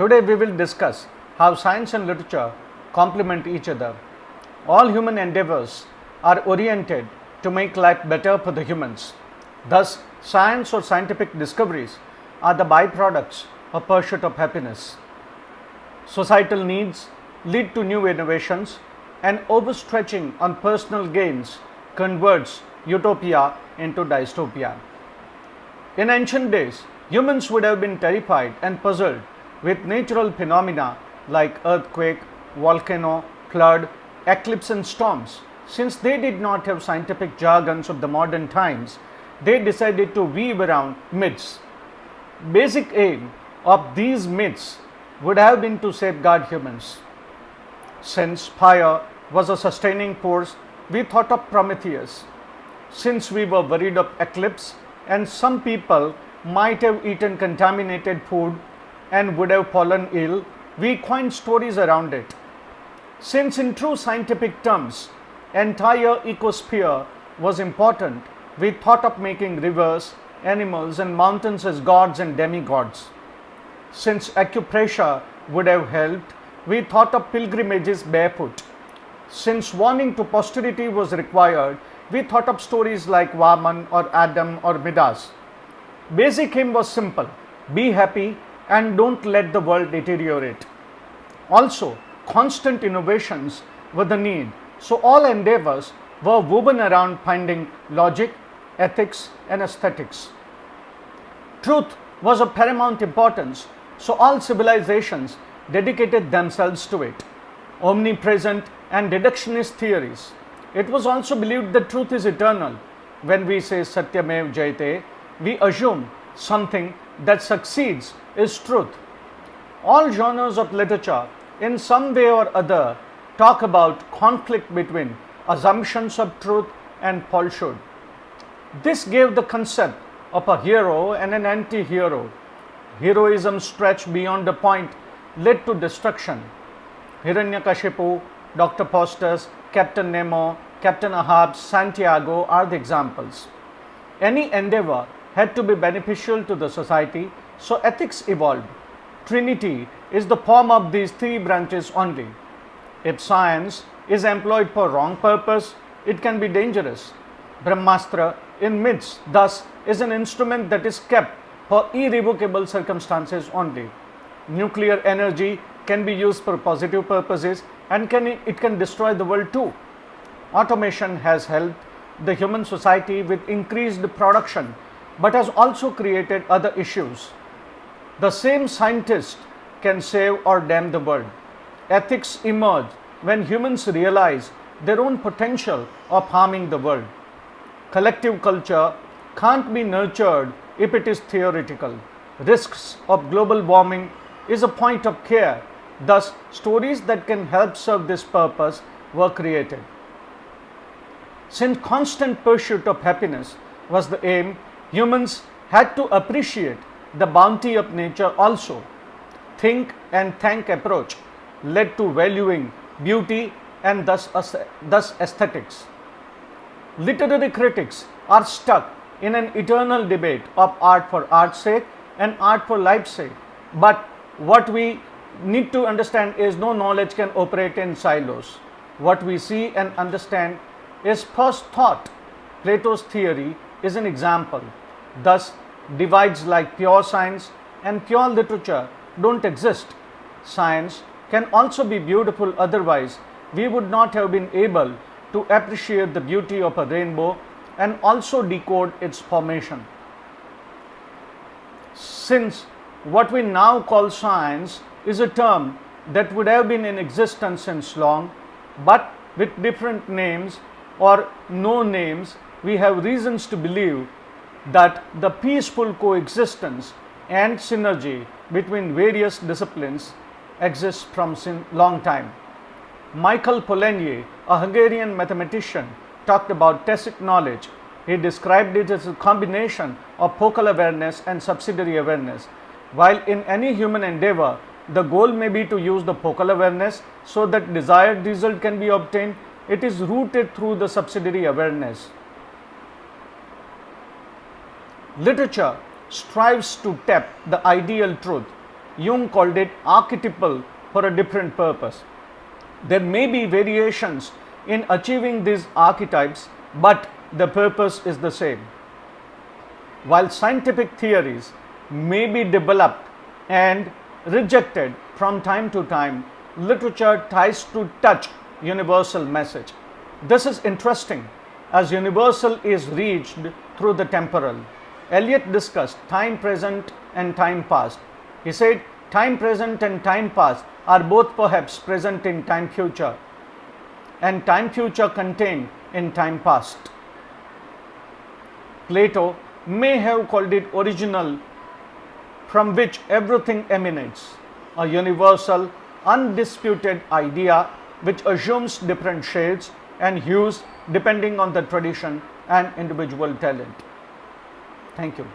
Today we will discuss how science and literature complement each other. All human endeavors are oriented to make life better for the humans. Thus, science or scientific discoveries are the byproducts of pursuit of happiness. Societal needs lead to new innovations, and overstretching on personal gains converts utopia into dystopia. In ancient days, humans would have been terrified and puzzled with natural phenomena like earthquake, volcano, flood, eclipse, and storms. Since they did not have scientific jargons of the modern times, they decided to weave around myths. Basic aim of these myths would have been to safeguard humans. Since fire was a sustaining force, we thought of Prometheus. Since we were worried of eclipse and some people might have eaten contaminated food and would have fallen ill, we coined stories around it. Since in true scientific terms, entire ecosphere was important, we thought of making rivers, animals and mountains as gods and demigods. Since acupressure would have helped, we thought of pilgrimages barefoot. Since warning to posterity was required, we thought of stories like Vaman or Adam or Midas. Basic aim was simple: be happy and don't let the world deteriorate. Also, constant innovations were the need, so all endeavors were woven around finding logic, ethics, and aesthetics. Truth was of paramount importance, so all civilizations dedicated themselves to it. Omnipresent and deductionist theories. It was also believed that truth is eternal. When we say Satyamev Jayate, we assume something that succeeds is truth. All genres of literature, in some way or other, talk about conflict between assumptions of truth and falsehood. This gave the concept of a hero and an anti-hero. Heroism stretched beyond the point led to destruction. Hiranyakashipu, Dr. Faustus, Captain Nemo, Captain Ahab, Santiago are the examples. Any endeavor had to be beneficial to the society, so ethics evolved. Trinity is the form of these three branches only. If science is employed for wrong purpose, it can be dangerous. Brahmastra in myths thus is an instrument that is kept for irrevocable circumstances only. Nuclear energy can be used for positive purposes and it can destroy the world too. Automation has helped the human society with increased production but has also created other issues. The same scientist can save or damn the world. Ethics emerge when humans realize their own potential of harming the world. Collective culture can't be nurtured if it is theoretical. Risks of global warming is a point of care. Thus, stories that can help serve this purpose were created. Since constant pursuit of happiness was the aim, humans had to appreciate the bounty of nature also. Think and thank approach led to valuing beauty and thus aesthetics. Literary critics are stuck in an eternal debate of art for art's sake and art for life's sake. But what we need to understand is no knowledge can operate in silos. What we see and understand is first thought. Plato's theory is an example. Thus, divides like pure science and pure literature don't exist. Science can also be beautiful, otherwise we would not have been able to appreciate the beauty of a rainbow and also decode its formation. Since what we now call science is a term that would have been in existence since long, but with different names or no names, we have reasons to believe that the peaceful coexistence and synergy between various disciplines exists from long time. Michael Polanyi, a Hungarian mathematician, talked about tacit knowledge. He described it as a combination of focal awareness and subsidiary awareness. While in any human endeavor, the goal may be to use the focal awareness so that desired result can be obtained, it is rooted through the subsidiary awareness. Literature strives to tap the ideal truth Jung called it archetypal for a different purpose. There may be variations in achieving these archetypes, but the purpose is the same. While scientific theories may be developed and rejected from time to time, literature tries to touch universal message. This is interesting as universal is reached through the temporal. Eliot discussed time present and time past. He said time present and time past are both perhaps present in time future and time future contained in time past. Plato may have called it original from which everything emanates, a universal, undisputed idea which assumes different shades and hues depending on the tradition and individual talent. Thank you.